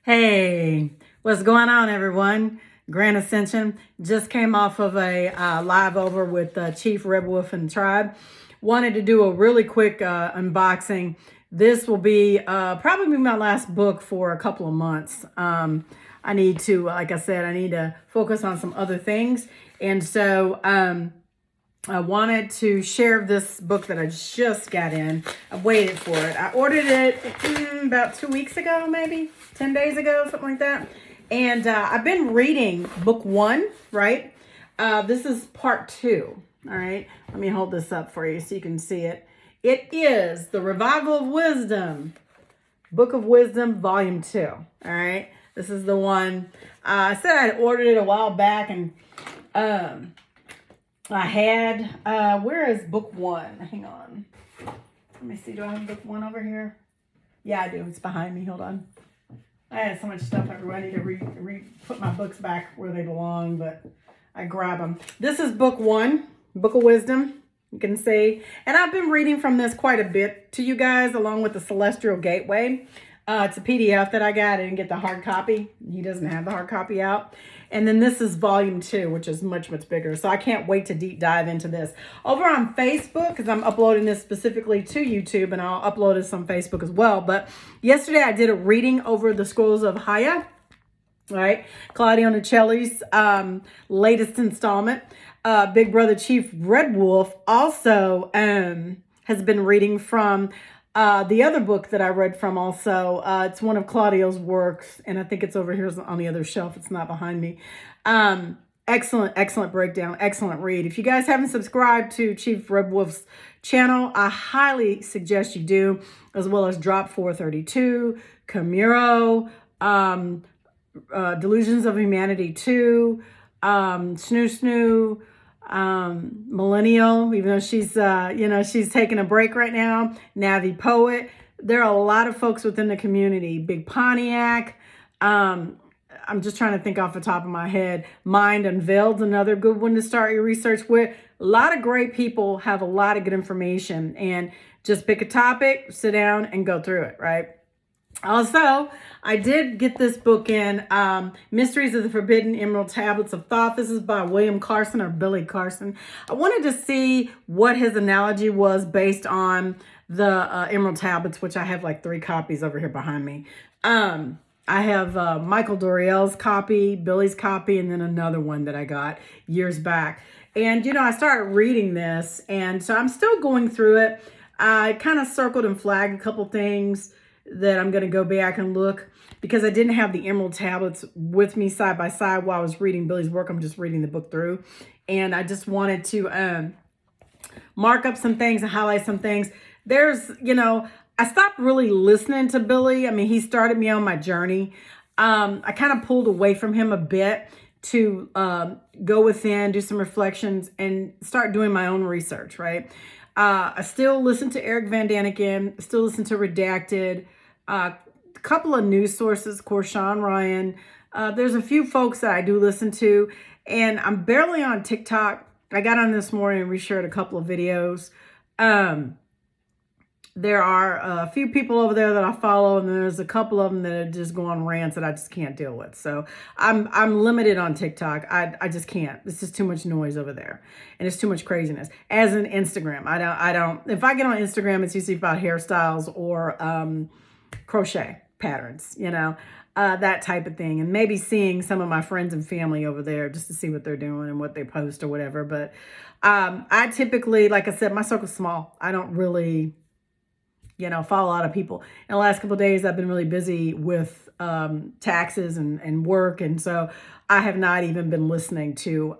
Hey, what's going on, everyone? Grand Ascension just came off of a live over with Chief Red Wolf and Tribe. Wanted to do a really quick unboxing. This will be probably my last book for a couple of months. I need to, like I said, I need to focus on some other things. And so I wanted to share this book that I just got in. I waited for it. I ordered it about 2 weeks ago, maybe 10 days ago, something like that. And I've been reading book one, right? This is part two, all right? Let me hold this up for you so you can see it. It is The Revival of Wisdom, Book of Wisdom, Volume 2, all right? This is the one. I said I had ordered it a while back, and I had, where is book one? Hang on. Let me see. Do I have book one over here? Yeah, I do. It's behind me. Hold on. I had so much stuff everywhere. I need to put my books back where they belong, but I grab them. This is book one, Book of Wisdom. You can see. And I've been reading from this quite a bit to you guys, along with the Celestial Gateway. It's a PDF that I got. I didn't get the hard copy. He doesn't have the hard copy out. And then this is volume 2, which is much, much bigger. So I can't wait to deep dive into this. Over on Facebook, because I'm uploading this specifically to YouTube, and I'll upload this on Facebook as well. But yesterday I did a reading over the Scrolls of Hayah, right? Claudio Nocelli's latest installment. Big Brother Chief Red Wolf also has been reading from the other book that I read from also. It's one of Claudio's works, and I think it's over here on the other shelf. It's not behind me. Excellent breakdown, excellent read. If you guys haven't subscribed to Chief Red Wolf's channel, I highly suggest you do, as well as Drop 432, Camuro, Delusions of Humanity 2, Snoo, Millennial, even though she's she's taking a break right now. Navi Poet. There are a lot of folks within the community. Big Pontiac. I'm just trying to think off the top of my head. Mind Unveiled, another good one to start your research with. A lot of great people have a lot of good information, and just pick a topic, sit down, and go through it, right? Also, I did get this book in, Mysteries of the Forbidden Emerald Tablets of Thought. This is by William Carson, or Billy Carson. I wanted to see what his analogy was based on the Emerald Tablets, which I have like 3 copies over here behind me. I have Michael Doriel's copy, Billy's copy, and then another one that I got years back. And, I started reading this, and so I'm still going through it. I kind of circled and flagged a couple things that I'm going to go back and look, because I didn't have the Emerald Tablets with me side by side while I was reading Billy's work. I'm just reading the book through, and I just wanted to mark up some things and highlight some things. There's, I stopped really listening to Billy. I mean, he started me on my journey. I kind of pulled away from him a bit to go within, do some reflections, and start doing my own research, right? I still listen to Eric Van Daniken, still listen to Redacted, a couple of news sources, of course, Sean Ryan. There's a few folks that I do listen to, and I'm barely on TikTok. I got on this morning and reshared a couple of videos. There are a few people over there that I follow, and there's a couple of them that are just going rants that I just can't deal with. So I'm limited on TikTok. I just can't. It's just too much noise over there, and it's too much craziness. As in Instagram, I don't. If I get on Instagram, it's usually about hairstyles or crochet patterns, that type of thing, and maybe seeing some of my friends and family over there just to see what they're doing and what they post or whatever. But I typically, like I said, my circle's small. I don't really follow a lot of people. In the last couple of days, I've been really busy with taxes and work. And so I have not even been listening to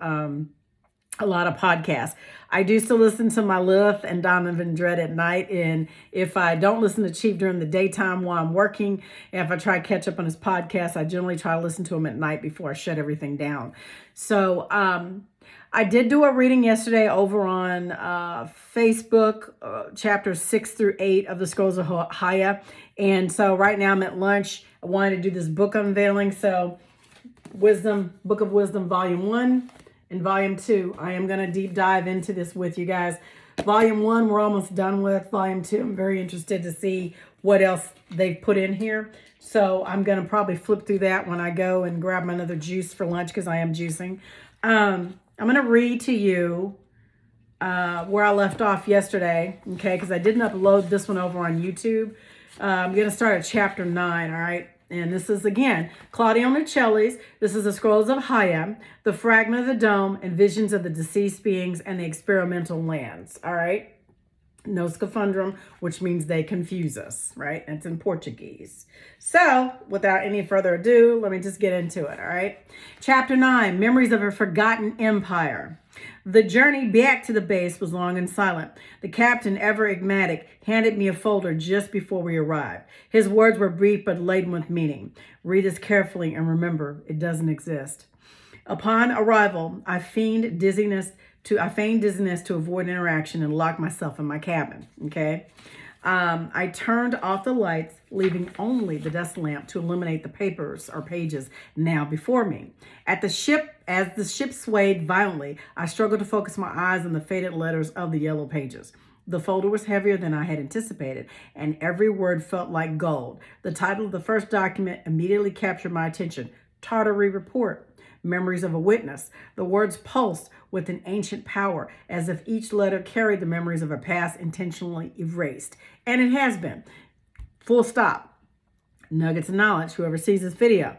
a lot of podcasts. I do still listen to my Lilith and Donovan Dredd at night. And if I don't listen to Chief during the daytime while I'm working, and if I try to catch up on his podcast, I generally try to listen to him at night before I shut everything down. So I did do a reading yesterday over on Facebook, chapters 6 through 8 of the Scrolls of Hayah. And so right now I'm at lunch. I wanted to do this book unveiling. So Book of Wisdom, Volume 1 and Volume 2. I am going to deep dive into this with you guys. Volume 1, we're almost done with. Volume 2, I'm very interested to see what else they've put in here. So I'm going to probably flip through that when I go and grab my another juice for lunch, because I am juicing. I'm going to read to you where I left off yesterday, okay, because I didn't upload this one over on YouTube. I'm going to start at chapter 9, all right? And this is, again, Claudio Nocelli's. This is the Scrolls of Hayah, the Fragment of the Dome, and Visions of the Deceased Beings and the Experimental Lands, all right? No scaphandrum, which means they confuse us, right? It's in Portuguese. So, without any further ado, let me just get into it, all right? Chapter 9, Memories of a Forgotten Empire. The journey back to the base was long and silent. The captain, ever enigmatic, handed me a folder just before we arrived. His words were brief but laden with meaning. Read this carefully and remember, it doesn't exist. Upon arrival, I feigned dizziness to avoid interaction and lock myself in my cabin. Okay. I turned off the lights, leaving only the desk lamp to illuminate the papers or pages now before me. As the ship swayed violently, I struggled to focus my eyes on the faded letters of the yellow pages. The folder was heavier than I had anticipated, and every word felt like gold. The title of the first document immediately captured my attention: Tartary Report. Memories of a Witness. The words pulsed with an ancient power, as if each letter carried the memories of a past intentionally erased. And it has been. Full stop. Nuggets of knowledge, whoever sees this video.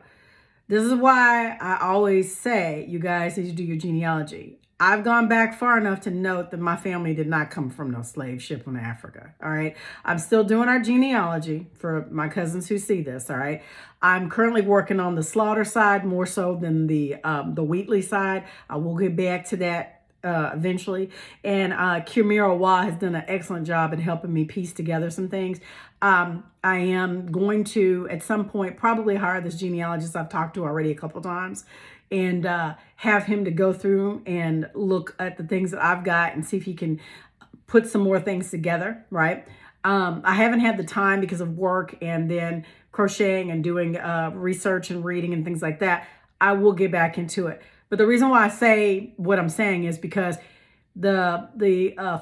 This is why I always say, you guys need to do your genealogy. I've gone back far enough to note that my family did not come from no slave ship in Africa, all right? I'm still doing our genealogy for my cousins who see this, all right? I'm currently working on the slaughter side more so than the Wheatley side. I will get back to that eventually. And Kimira Wa has done an excellent job in helping me piece together some things. I am going to, at some point, probably hire this genealogist I've talked to already a couple times, and have him to go through and look at the things that I've got and see if he can put some more things together, right? I haven't had the time because of work and then crocheting and doing research and reading and things like that. I will get back into it. But the reason why I say what I'm saying is because the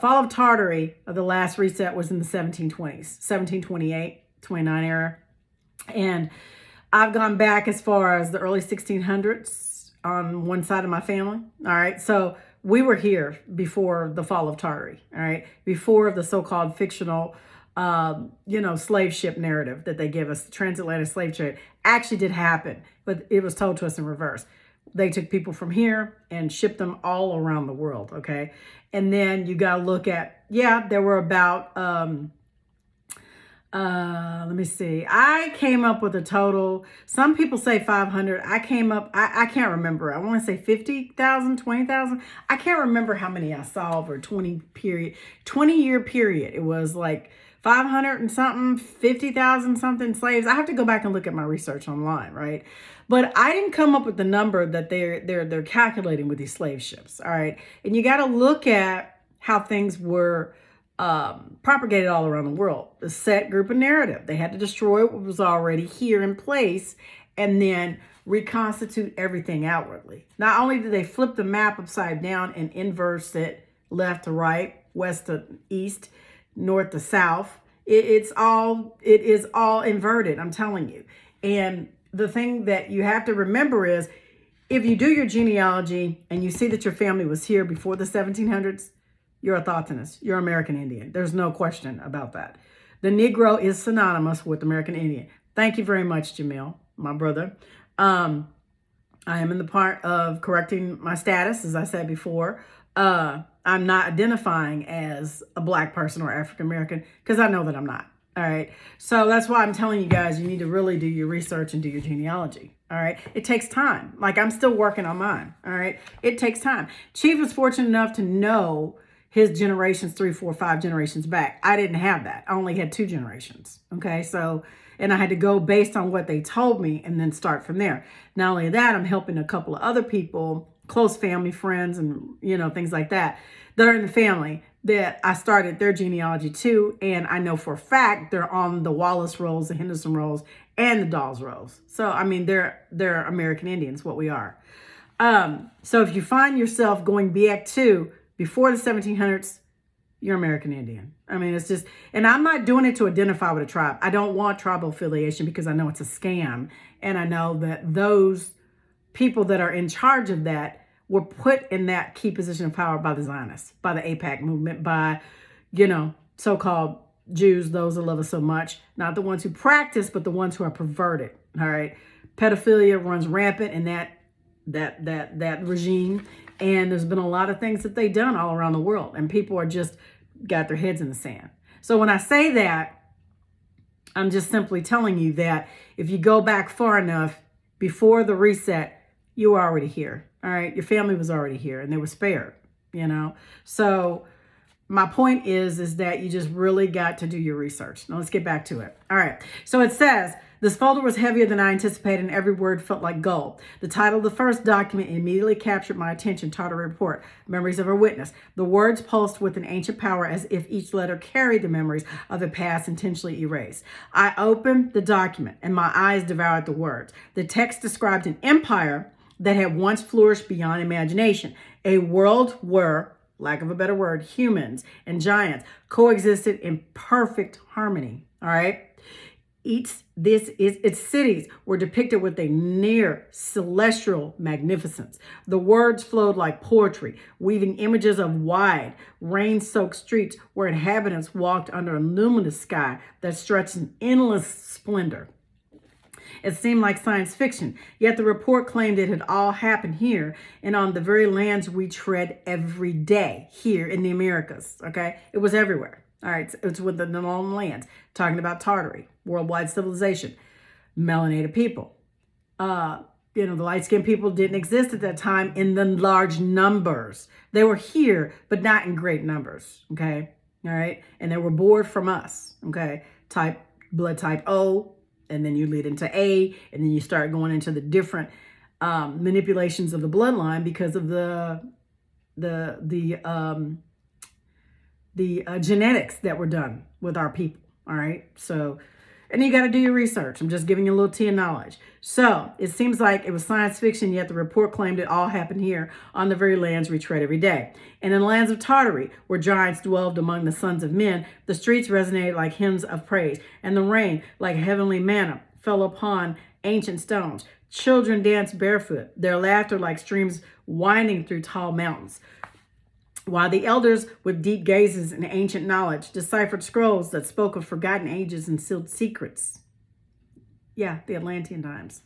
fall of Tartary of the last reset was in the 1720s, 1728, 29 era. And I've gone back as far as the early 1600s on one side of my family. All right. So we were here before the fall of Tartary. All right. Before the so-called fictional, slave ship narrative that they give us, the transatlantic slave trade actually did happen, but it was told to us in reverse. They took people from here and shipped them all around the world. Okay. And then you got to look at, there were about, let me see. I came up with a total. Some people say 500. I came up, I can't remember. I want to say 50,000, 20,000. I can't remember how many I saw over 20-year period. It was like 500 and something, 50,000 something slaves. I have to go back and look at my research online, right? But I didn't come up with the number that they're calculating with these slave ships, all right? And you got to look at how things were propagated all around the world. The set group of narrative. They had to destroy what was already here in place and then reconstitute everything outwardly. Not only did they flip the map upside down and inverse it left to right, west to east, north to south, it is all inverted, I'm telling you. And the thing that you have to remember is, if you do your genealogy and you see that your family was here before the 1700s, you're a Thoughtness. You're American Indian. There's no question about that. The Negro is synonymous with American Indian. Thank you very much, Jamil, my brother. I am in the part of correcting my status, as I said before. I'm not identifying as a Black person or African American because I know that I'm not. All right. So that's why I'm telling you guys, you need to really do your research and do your genealogy. All right. It takes time. Like, I'm still working on mine. All right. It takes time. Chief was fortunate enough to know his generations, 3, 4, 5 generations back. I didn't have that. I only had 2 generations. Okay. So, and I had to go based on what they told me and then start from there. Not only that, I'm helping a couple of other people, close family, friends, and, things like that are in the family that I started their genealogy too. And I know for a fact they're on the Wallace rolls, the Henderson rolls, and the Dawes rolls. So, I mean, they're American Indians, what we are. So if you find yourself going back to before the 1700s, you're American Indian. I mean, it's just, and I'm not doing it to identify with a tribe. I don't want tribal affiliation because I know it's a scam. And I know that those people that are in charge of that were put in that key position of power by the Zionists, by the AIPAC movement, by, so-called Jews, those that love us so much, not the ones who practice, but the ones who are perverted. All right. Pedophilia runs rampant in that regime. And there's been a lot of things that they've done all around the world, and people are just got their heads in the sand. So when I say that, I'm just simply telling you that if you go back far enough before the reset, you were already here. All right. Your family was already here and they were spared, So my point is that you just really got to do your research. Now let's get back to it. All right. So it says, this folder was heavier than I anticipated, and every word felt like gold. The title of the first document immediately captured my attention. Tartary Report, Memories of a Witness. The words pulsed with an ancient power as if each letter carried the memories of the past intentionally erased. I opened the document and my eyes devoured the words. The text described an empire that had once flourished beyond imagination. A world where, lack of a better word, humans and giants coexisted in perfect harmony. All right. Its cities were depicted with a near celestial magnificence. The words flowed like poetry, weaving images of wide, rain-soaked streets where inhabitants walked under a luminous sky that stretched in endless splendor. It seemed like science fiction, yet the report claimed it had all happened here and on the very lands we tread every day here in the Americas. Okay, it was everywhere. All right, it's with the known lands, talking about Tartary, worldwide civilization, melanated people. The light-skinned people didn't exist at that time in the large numbers. They were here, but not in great numbers, okay? All right, and they were born from us, okay? Blood type O, and then you lead into A, and then you start going into the different manipulations of the bloodline because of the genetics that were done with our people. All right. So, and you got to do your research. I'm just giving you a little tea of knowledge. So it seems like it was science fiction, yet the report claimed it all happened here on the very lands we tread every day. And in the lands of Tartary, where giants dwelled among the sons of men, the streets resonated like hymns of praise, and the rain, like heavenly manna, fell upon ancient stones. Children danced barefoot, their laughter like streams winding through tall mountains, while the elders with deep gazes and ancient knowledge deciphered scrolls that spoke of forgotten ages and sealed secrets. Yeah, the Atlantean times.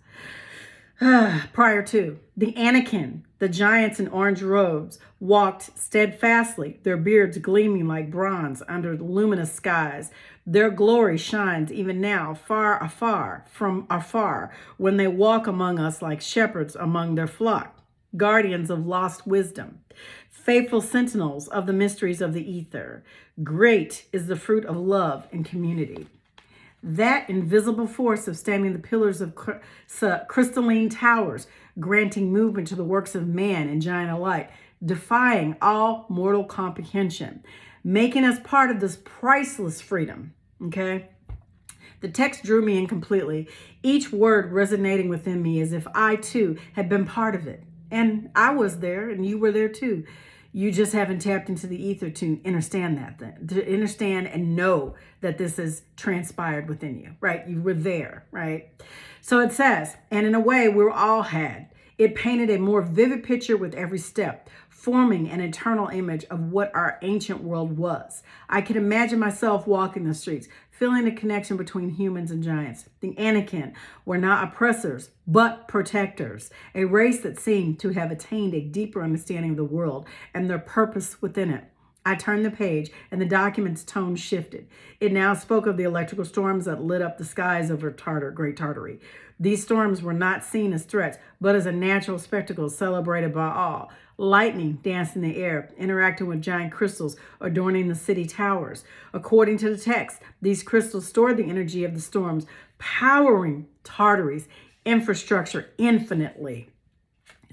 Prior to, the Anakin, the giants in orange robes, walked steadfastly, their beards gleaming like bronze under luminous skies. Their glory shines even now, from afar, when they walk among us like shepherds among their flock, guardians of lost wisdom, faithful sentinels of the mysteries of the ether. Great is the fruit of love and community. That invisible force of standing the pillars of crystalline towers, granting movement to the works of man and giant alike, defying all mortal comprehension, making us part of this priceless freedom. Okay? The text drew me in completely, each word resonating within me as if I too had been part of it. And I was there and you were there too. You just haven't tapped into the ether to understand that thing, to understand and know that this has transpired within you, right? You were there, right? So it says, and in a way we all had. It painted a more vivid picture with every step, forming an eternal image of what our ancient world was. I could imagine myself walking the streets, feeling a connection between humans and giants. The Anakin were not oppressors, but protectors, a race that seemed to have attained a deeper understanding of the world and their purpose within it. I turned the page and the document's tone shifted. It now spoke of the electrical storms that lit up the skies over Great Tartary. These storms were not seen as threats, but as a natural spectacle celebrated by all. Lightning danced in the air, interacting with giant crystals adorning the city towers. According to the text, these crystals stored the energy of the storms, powering Tartary's infrastructure infinitely.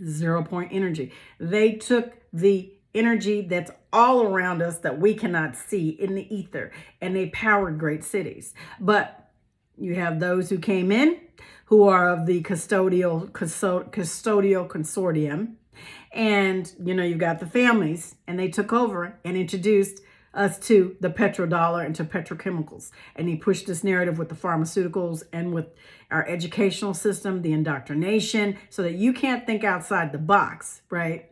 0 point energy. They took the energy that's all around us that we cannot see in the ether, and they powered great cities. But you have those who came in who are of the custodial consortium. And, you've got the families, and they took over and introduced us to the petrodollar and to petrochemicals. And he pushed this narrative with the pharmaceuticals and with our educational system, the indoctrination, so that you can't think outside the box, right?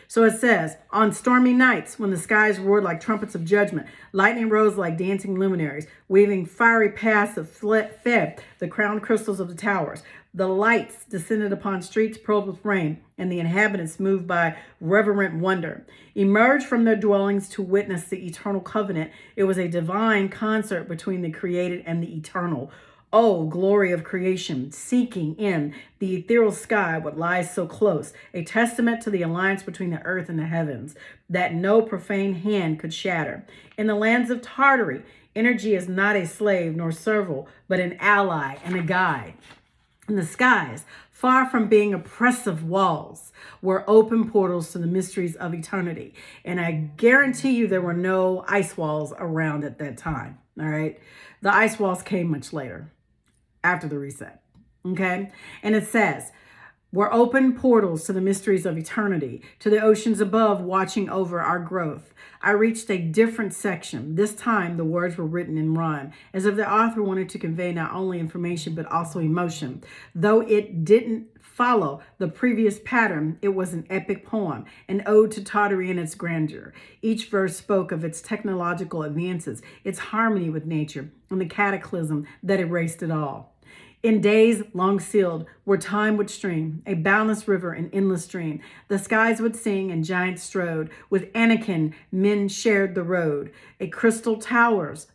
So it says, on stormy nights, when the skies roared like trumpets of judgment, lightning rose like dancing luminaries, weaving fiery paths that fed the crowned crystals of the towers. The lights descended upon streets pearled with rain, and the inhabitants, moved by reverent wonder, emerged from their dwellings to witness the eternal covenant. It was a divine concert between the created and the eternal. Oh, glory of creation, seeking in the ethereal sky what lies so close, a testament to the alliance between the earth and the heavens that no profane hand could shatter. In the lands of Tartary, energy is not a slave nor servile, but an ally and a guide. In the skies, far from being oppressive walls, were open portals to the mysteries of eternity. And I guarantee you there were no ice walls around at that time, all right? The ice walls came much later, after the reset, okay? And it says, we're open portals to the mysteries of eternity, to the oceans above watching over our growth. I reached a different section. This time, the words were written in rhyme, as if the author wanted to convey not only information, but also emotion. Though it didn't follow the previous pattern, it was an epic poem, an ode to Tartary and its grandeur. Each verse spoke of its technological advances, its harmony with nature, and the cataclysm that erased it all. In days long sealed, where time would stream, a boundless river and endless stream, the skies would sing and giants strode. With Anakin, men shared the road. The crystal towers,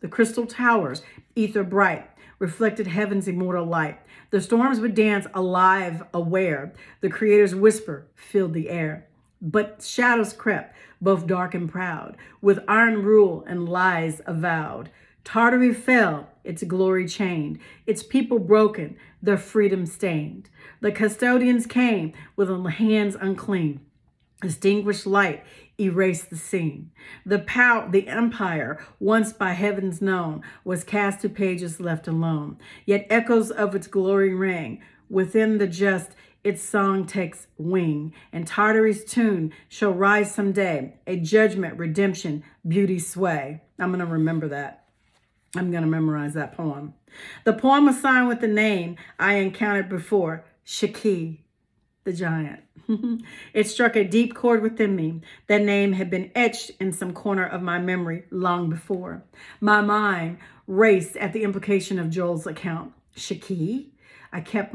ether bright, reflected heaven's immortal light. The storms would dance alive, aware. The Creator's whisper filled the air. But shadows crept, both dark and proud, with iron rule and lies avowed. Tartary fell, its glory chained, its people broken, their freedom stained. The custodians came with hands unclean. Distinguished light erased the scene. The empire, once by heavens known, was cast to pages left alone. Yet echoes of its glory rang. Within the just, its song takes wing, and Tartary's tune shall rise someday. A judgment, redemption, beauty sway. I'm going to remember that. I'm going to memorize that poem. The poem was signed with the name I encountered before, Shaki, the giant. It struck a deep chord within me. That name had been etched in some corner of my memory long before. My mind raced at the implication of Joel's account. Shaki? I kept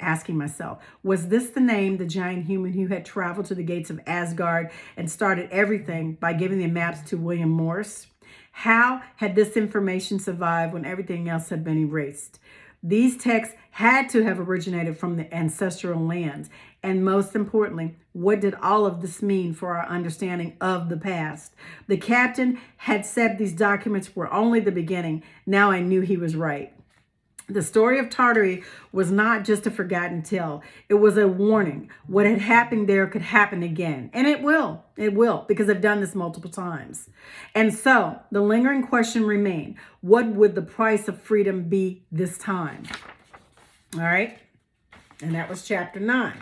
asking myself, was this the name, the giant human who had traveled to the gates of Asgard and started everything by giving the maps to William Morse? How had this information survived when everything else had been erased? These texts had to have originated from the ancestral lands. And most importantly, what did all of this mean for our understanding of the past? The captain had said these documents were only the beginning. Now I knew he was right. The story of Tartary was not just a forgotten tale. It was a warning. What had happened there could happen again. And it will, because I've done this multiple times. And so the lingering question remained, what would the price of freedom be this time? All right. And that was chapter 9.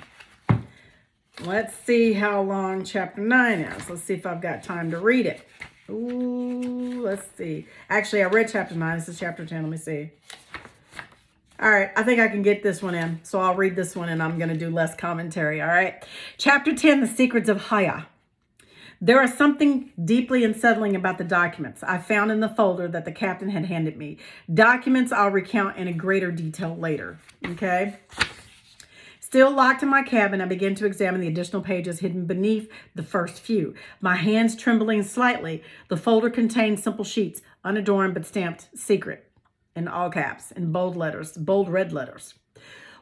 Let's see how long chapter 9 is. Let's see if I've got time to read it. Ooh, let's see. Actually, I read chapter 9. This is chapter 10. Let me see. All right, I think I can get this one in. So I'll read this one and I'm going to do less commentary. All right. Chapter 10, The Secrets of Hayah. There is something deeply unsettling about the documents I found in the folder that the captain had handed me. Documents I'll recount in a greater detail later. Okay. Still locked in my cabin, I began to examine the additional pages hidden beneath the first few. My hands trembling slightly, the folder contained simple sheets, unadorned but stamped secret. In all caps, in bold letters, bold red letters.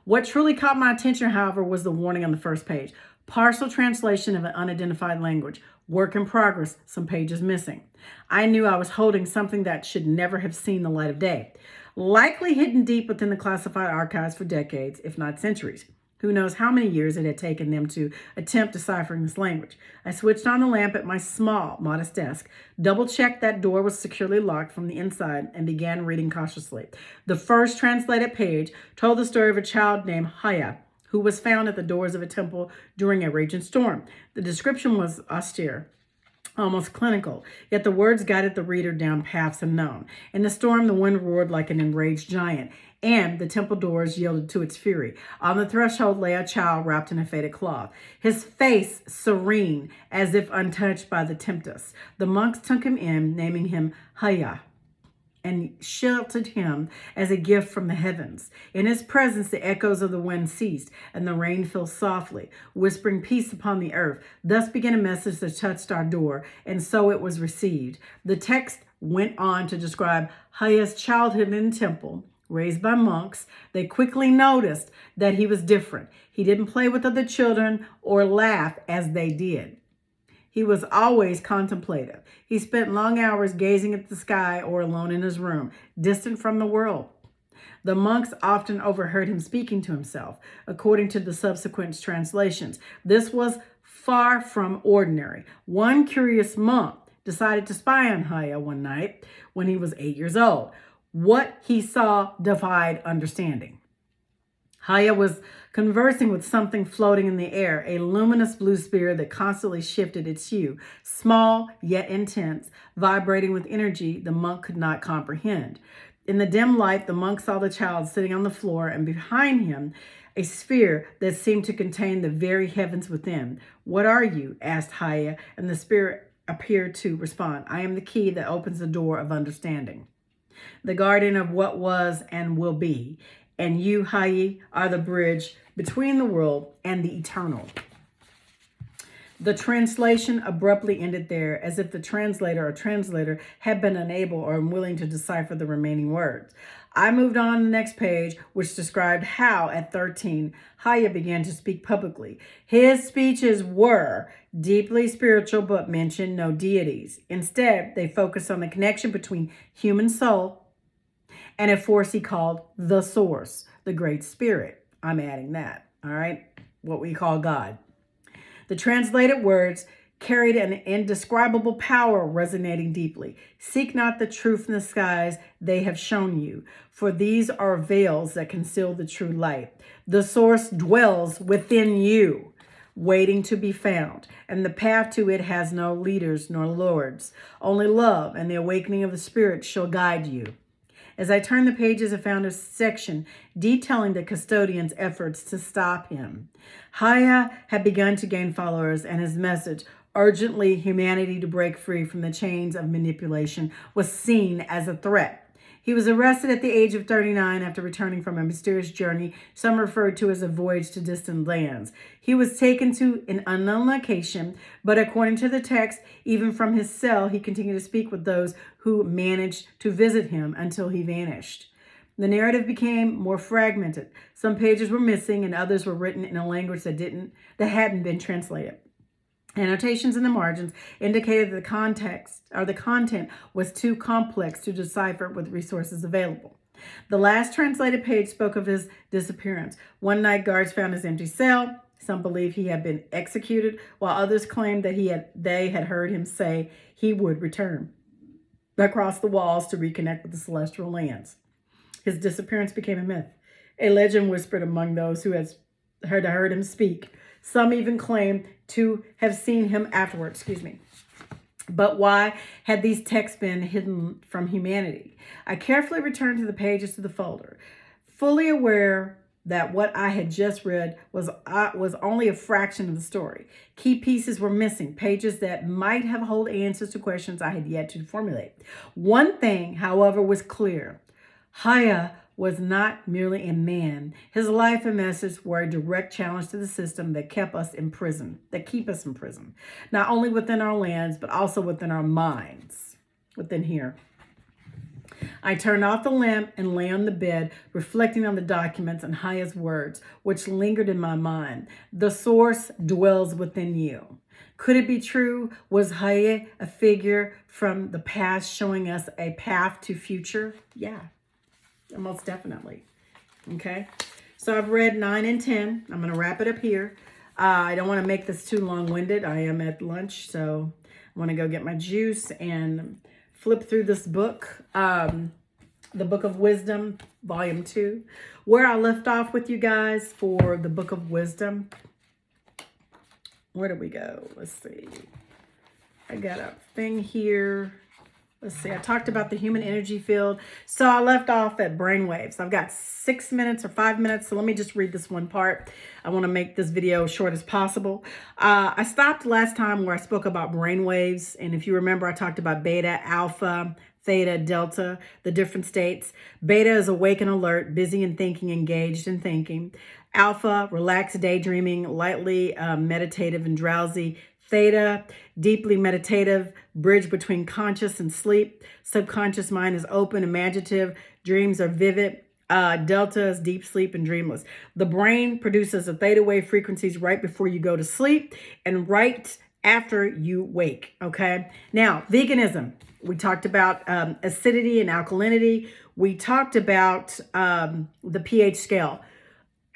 What truly caught my attention, however, was the warning on the first page. Partial translation of an unidentified language. Work in progress, some pages missing. I knew I was holding something that should never have seen the light of day. Likely hidden deep within the classified archives for decades, if not centuries. Who knows how many years it had taken them to attempt deciphering this language. I switched on the lamp at my small, modest desk, double-checked that door was securely locked from the inside, and began reading cautiously. The first translated page told the story of a child named Hayah, who was found at the doors of a temple during a raging storm. The description was austere. almost clinical, yet the words guided the reader down paths unknown. In the storm, the wind roared like an enraged giant, and the temple doors yielded to its fury. On the threshold lay a child wrapped in a faded cloth, his face serene, as if untouched by the tempest. The monks took him in, naming him Hayah, and sheltered him as a gift from the heavens. In his presence, the echoes of the wind ceased, and the rain fell softly, whispering peace upon the earth. Thus began a message that touched our door, and so it was received. The text went on to describe Hayah's childhood in the temple. Raised by monks, they quickly noticed that he was different. He didn't play with other children or laugh as they did. He was always contemplative. He spent long hours gazing at the sky or alone in his room, distant from the world. The monks often overheard him speaking to himself, according to the subsequent translations. This was far from ordinary. One curious monk decided to spy on Hayah one night when he was 8 years old. What he saw defied understanding. Hayah was conversing with something floating in the air, a luminous blue sphere that constantly shifted its hue, small yet intense, vibrating with energy the monk could not comprehend. In the dim light, the monk saw the child sitting on the floor, and behind him, a sphere that seemed to contain the very heavens within. "What are you?" asked Hayah, and the spirit appeared to respond, "I am the key that opens the door of understanding, the guardian of what was and will be. And you, Hayah, are the bridge between the world and the eternal." The translation abruptly ended there, as if the translator had been unable or unwilling to decipher the remaining words. I moved on to the next page, which described how, at 13, Hayah began to speak publicly. His speeches were deeply spiritual, but mentioned no deities. Instead, they focused on the connection between human soul and a force he called the Source, the Great Spirit. I'm adding that, all right? What we call God. The translated words carried an indescribable power, resonating deeply. "Seek not the truth in the skies they have shown you, for these are veils that conceal the true light. The Source dwells within you, waiting to be found, and the path to it has no leaders nor lords. Only love and the awakening of the Spirit shall guide you." As I turned the pages, I found a section detailing the custodian's efforts to stop him. Hayah had begun to gain followers, and his message, urgently humanity to break free from the chains of manipulation, was seen as a threat. He was arrested at the age of 39 after returning from a mysterious journey, some referred to as a voyage to distant lands. He was taken to an unknown location, but according to the text, even from his cell, he continued to speak with those who managed to visit him until he vanished. The narrative became more fragmented. Some pages were missing, and others were written in a language that hadn't been translated. Annotations in the margins indicated that the content was too complex to decipher with resources available. The last translated page spoke of his disappearance. One night, guards found his empty cell. Some believe he had been executed, while others claimed that they had heard him say he would return across the walls to reconnect with the celestial lands. His disappearance became a myth, a legend whispered among those who had heard him speak. Some even claimed to have seen him afterwards. But why had these texts been hidden from humanity? I carefully returned to the pages to the folder, fully aware that what I had just read was only a fraction of the story. Key pieces were missing, pages that might have held answers to questions I had yet to formulate. One thing, however, was clear. Hayah was not merely a man. His life and message were a direct challenge to the system that keep us in prison, not only within our lands, but also within our minds, within here. I turned off the lamp and lay on the bed, reflecting on the documents and Hayah's words, which lingered in my mind. The Source dwells within you. Could it be true? Was Hayah a figure from the past showing us a path to future? Yeah. Most definitely. Okay. So I've read 9 and 10. I'm going to wrap it up here. I don't want to make this too long-winded. I am at lunch, so I want to go get my juice and flip through this book, the Book of Wisdom, Volume 2, where I left off with you guys for the Book of Wisdom. Where did we go? Let's see. I got a thing here. Let's see, I talked about the human energy field. So I left off at brainwaves. I've got 6 minutes or 5 minutes, so let me just read this one part. I want to make this video as short as possible. I stopped last time where I spoke about brainwaves, and if you remember, I talked about beta, alpha, theta, delta, the different states. Beta is awake and alert, busy and thinking, engaged in thinking. Alpha, relaxed, daydreaming, lightly meditative and drowsy. Theta, deeply meditative, bridge between conscious and sleep. Subconscious mind is open, imaginative. Dreams are vivid. Delta is deep sleep and dreamless. The brain produces the theta wave frequencies right before you go to sleep and right after you wake. Okay. Now, veganism. We talked about acidity and alkalinity. We talked about the pH scale.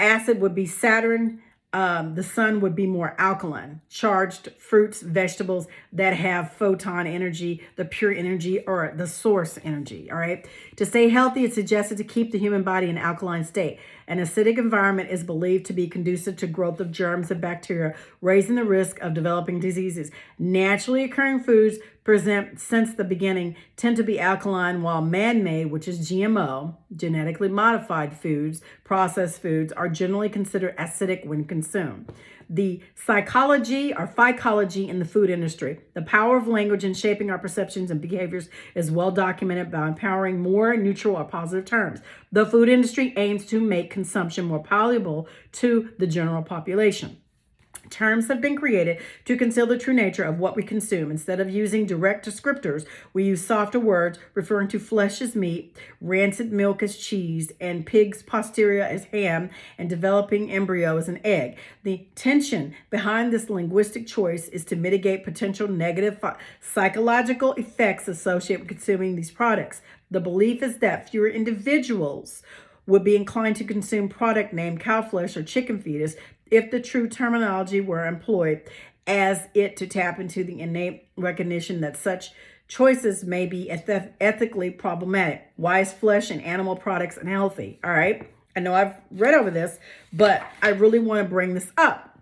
Acid would be Saturn. The sun would be more alkaline, charged fruits, vegetables that have photon energy, the pure energy or the source energy. All right. To stay healthy, it's suggested to keep the human body in an alkaline state. An acidic environment is believed to be conducive to growth of germs and bacteria, raising the risk of developing diseases. Naturally occurring foods present since the beginning tend to be alkaline, while man-made, which is GMO, genetically modified foods, processed foods, are generally considered acidic when consumed. The psychology or phycology in the food industry. The power of language in shaping our perceptions and behaviors is well documented by empowering more neutral or positive terms. The food industry aims to make consumption more palatable to the general population. Terms have been created to conceal the true nature of what we consume. Instead of using direct descriptors, we use softer words referring to flesh as meat, rancid milk as cheese, and pig's posterior as ham, and developing embryo as an egg. The tension behind this linguistic choice is to mitigate potential negative psychological effects associated with consuming these products. The belief is that fewer individuals would be inclined to consume product named cow flesh or chicken fetus if the true terminology were employed as it to tap into the innate recognition that such choices may be ethically problematic. Why is flesh and animal products unhealthy? All right. I know I've read over this, but I really want to bring this up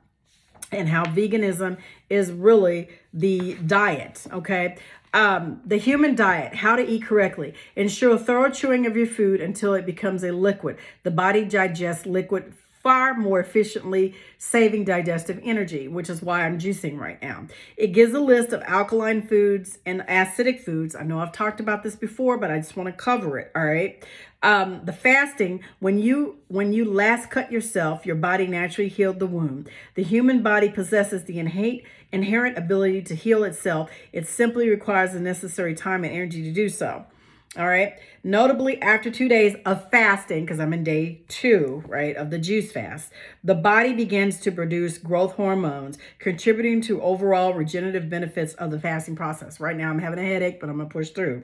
and how veganism is really the diet. Okay. The human diet, how to eat correctly. Ensure thorough chewing of your food until it becomes a liquid. The body digests liquid far more efficiently, saving digestive energy, which is why I'm juicing right now. It gives a list of alkaline foods and acidic foods. I know I've talked about this before, but I just want to cover it. All right. The fasting, when you last cut yourself, your body naturally healed the wound. The human body possesses the inherent ability to heal itself. It simply requires the necessary time and energy to do so. All right. Notably, after 2 days of fasting, because I'm in day 2, right, of the juice fast, the body begins to produce growth hormones, contributing to overall regenerative benefits of the fasting process. Right now, I'm having a headache, but I'm going to push through.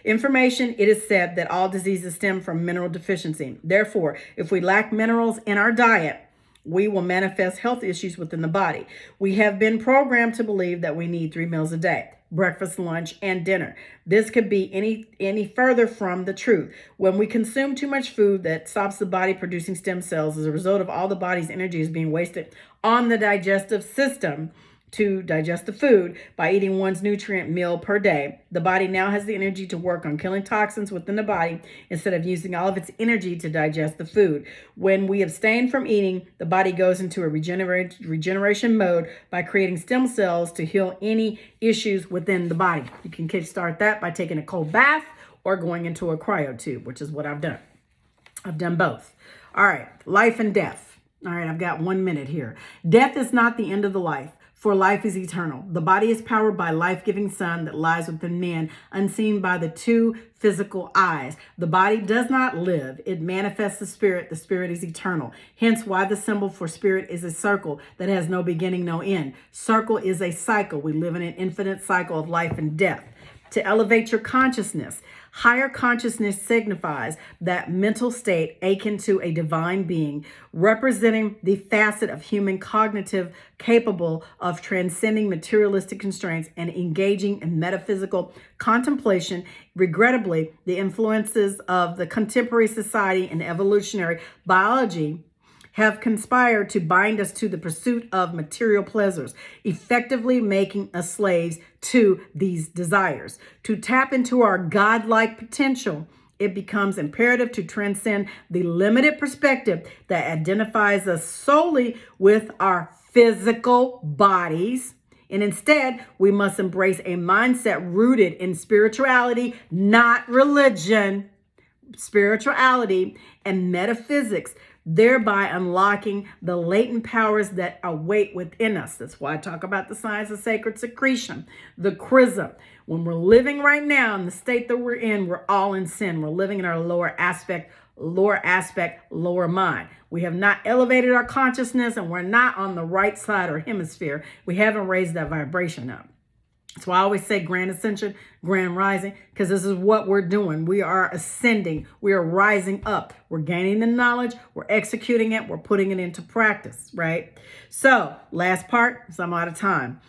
Information, it is said that all diseases stem from mineral deficiency. Therefore, if we lack minerals in our diet, we will manifest health issues within the body. We have been programmed to believe that we need 3 meals a day: breakfast, lunch, and dinner. This could be any further from the truth. When we consume too much food that stops the body producing stem cells as a result of all the body's energy is being wasted on the digestive system to digest the food by eating one's nutrient meal per day, the body now has the energy to work on killing toxins within the body instead of using all of its energy to digest the food. When we abstain from eating, the body goes into a regeneration mode by creating stem cells to heal any issues within the body. You can kickstart that by taking a cold bath or going into a cryo tube, which is what I've done. I've done both. All right, life and death. All right, I've got 1 minute here. Death is not the end of the life, for life is eternal. The body is powered by life-giving sun that lies within man, unseen by the 2 physical eyes. The body does not live. It manifests the spirit. The spirit is eternal. Hence why the symbol for spirit is a circle that has no beginning, no end. Circle is a cycle. We live in an infinite cycle of life and death. To elevate your consciousness. Higher consciousness signifies that mental state akin to a divine being, representing the facet of human cognitive capable of transcending materialistic constraints and engaging in metaphysical contemplation. Regrettably, the influences of the contemporary society and evolutionary biology have conspired to bind us to the pursuit of material pleasures, effectively making us slaves to these desires. To tap into our godlike potential, it becomes imperative to transcend the limited perspective that identifies us solely with our physical bodies. And instead, we must embrace a mindset rooted in spirituality, not religion, spirituality and metaphysics, thereby unlocking the latent powers that await within us. That's why I talk about the science of sacred secretion, the chrism. When we're living right now in the state that we're in, we're all in sin. We're living in our lower aspect, lower mind. We have not elevated our consciousness, and we're not on the right side or hemisphere. We haven't raised that vibration up. So I always say grand ascension, grand rising, because this is what we're doing. We are ascending. We are rising up. We're gaining the knowledge. We're executing it. We're putting it into practice, right? So last part, because I'm out of time.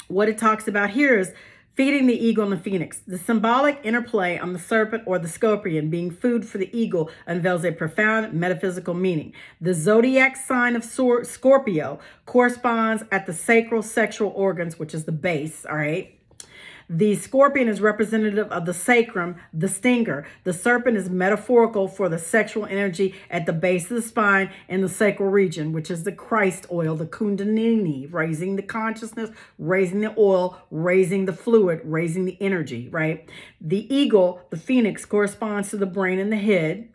What it talks about here is feeding the eagle and the phoenix. The symbolic interplay on the serpent or the scorpion being food for the eagle unveils a profound metaphysical meaning. The zodiac sign of Scorpio corresponds at the sacral sexual organs, which is the base, all right? The scorpion is representative of the sacrum, the stinger. The serpent is metaphorical for the sexual energy at the base of the spine in the sacral region, which is the Christ oil, the kundalini, raising the consciousness, raising the oil, raising the fluid, raising the energy, right? The eagle, the phoenix, corresponds to the brain and the head.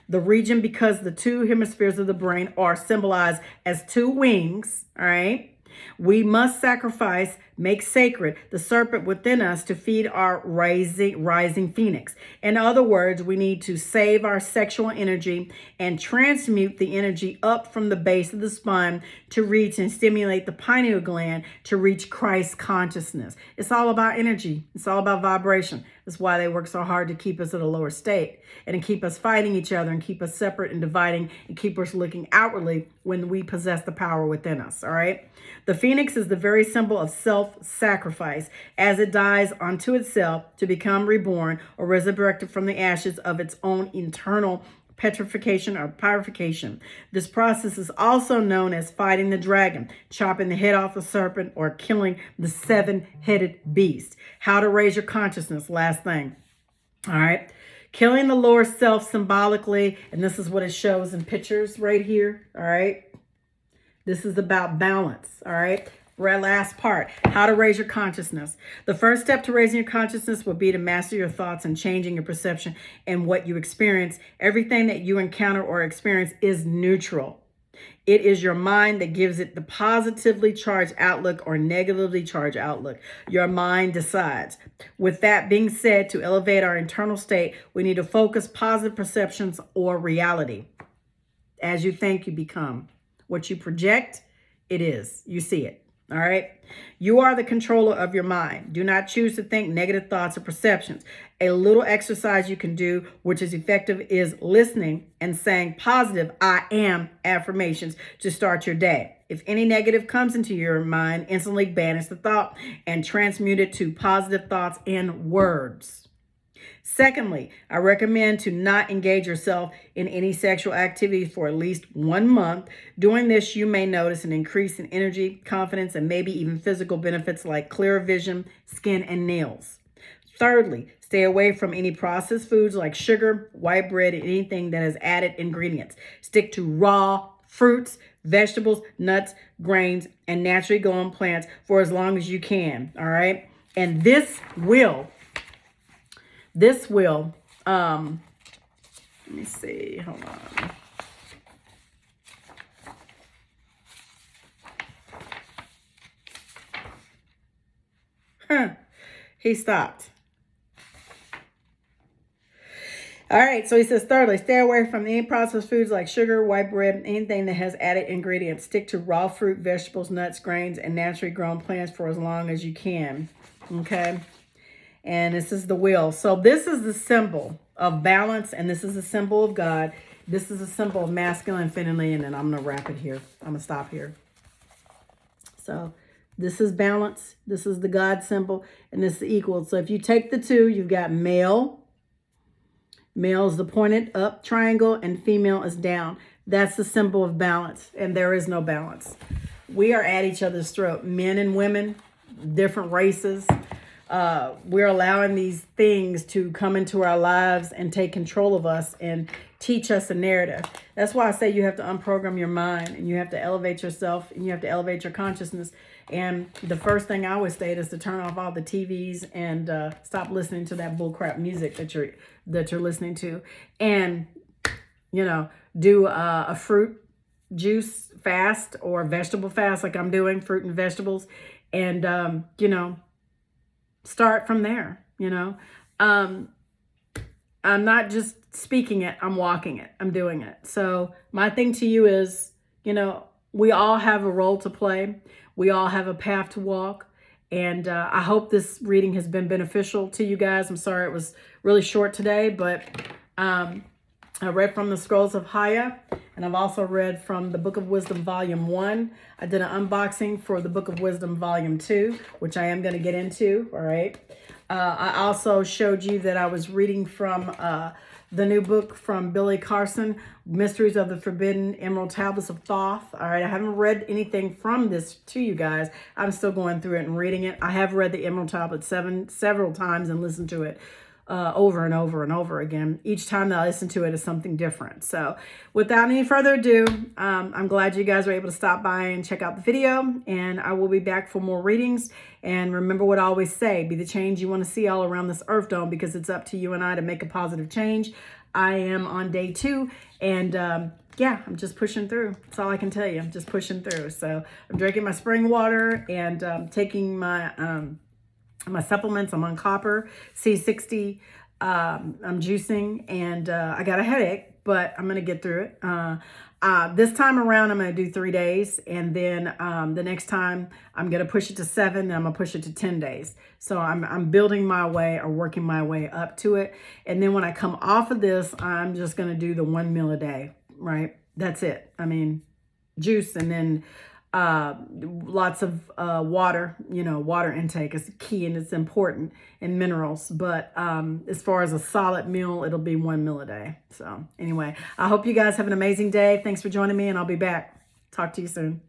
The region, because the two hemispheres of the brain are symbolized as two wings, all right? We must sacrifice, make sacred the serpent within us to feed our rising phoenix. In other words, we need to save our sexual energy and transmute the energy up from the base of the spine to reach and stimulate the pineal gland to reach Christ consciousness. It's all about energy. It's all about vibration. That's why they work so hard to keep us at a lower state and to keep us fighting each other and keep us separate and dividing and keep us looking outwardly when we possess the power within us, all right? The phoenix is the very symbol of self-sacrifice as it dies onto itself to become reborn or resurrected from the ashes of its own internal petrification or purification. This process is also known as fighting the dragon, chopping the head off the serpent, or killing the seven-headed beast. How to raise your consciousness, last thing. All right. Killing the lower self symbolically, and this is what it shows in pictures right here. All right. This is about balance. All right. Last part, how to raise your consciousness. The first step to raising your consciousness would be to master your thoughts and changing your perception and what you experience. Everything that you encounter or experience is neutral. It is your mind that gives it the positively charged outlook or negatively charged outlook. Your mind decides. With that being said, to elevate our internal state, we need to focus positive perceptions or reality. As you think, you become. What you project, it is. You see it. All right. You are the controller of your mind. Do not choose to think negative thoughts or perceptions. A little exercise you can do, which is effective, is listening and saying positive I am affirmations to start your day. If any negative comes into your mind, instantly banish the thought and transmute it to positive thoughts in words. Secondly, I recommend to not engage yourself in any sexual activity for at least 1 month. Doing this, you may notice an increase in energy, confidence, and maybe even physical benefits like clearer vision, skin, and nails. Thirdly, stay away from any processed foods like sugar, white bread, and anything that has added ingredients. Stick to raw fruits, vegetables, nuts, grains, and naturally growing plants for as long as you can. All right. And this will, let me see, hold on. He stopped. All right, so he says, thirdly, stay away from any processed foods like sugar, white bread, anything that has added ingredients. Stick to raw fruit, vegetables, nuts, grains, and naturally grown plants for as long as you can. Okay? And this is the will. So this is the symbol of balance, and this is the symbol of God. This is a symbol of masculine and feminine, and I'm going to wrap it here. I'm going to stop here. So this is balance. This is the God symbol, and this is equal. So if you take the two, you've got male, Male is the pointed up triangle and female is down. That's the symbol of balance, and there is no balance. We are at each other's throat, men and women, different races. We're allowing these things to come into our lives and take control of us and teach us a narrative. That's why I say you have to unprogram your mind, and you have to elevate yourself, and you have to elevate your consciousness. And the first thing I always state is to turn off all the TVs and stop listening to that bullcrap music that you're listening to, and do a fruit juice fast or vegetable fast like I'm doing, fruit and vegetables, and start from there. I'm not just speaking it, I'm walking it, I'm doing it. So my thing to you is, we all have a role to play. We all have a path to walk. And I hope this reading has been beneficial to you guys. I'm sorry it was really short today, but I read from the Scrolls of Hayah, and I've also read from the Book of Wisdom, Volume 1. I did an unboxing for the Book of Wisdom, Volume 2, which I am going to get into, all right? I also showed you that I was reading from the new book from Billy Carson, Mysteries of the Forbidden Emerald Tablets of Thoth. All right, I haven't read anything from this to you guys. I'm still going through it and reading it. I have read the Emerald Tablet several times and listened to it over and over and over again. Each time that I listen to it is something different. So without any further ado, I'm glad you guys were able to stop by and check out the video, and I will be back for more readings. And remember what I always say, be the change you want to see all around this earth dome, because it's up to you and I to make a positive change. I am on day 2, and yeah, I'm just pushing through. That's all I can tell you. I'm just pushing through. So I'm drinking my spring water and taking my my supplements. I'm on copper, C60. I'm juicing, and I got a headache, but I'm going to get through it. This time around, I'm going to do 3 days. And then the next time I'm going to push it to 7, and I'm going to push it to 10 days. So I'm building my way, or working my way up to it. And then when I come off of this, I'm just going to do the 1 meal a day, right? That's it. I mean, juice, and then lots of water. Water intake is key, and it's important, and minerals. But as far as a solid meal, it'll be 1 meal a day. So anyway, I hope you guys have an amazing day. Thanks for joining me, and I'll be back. Talk to you soon.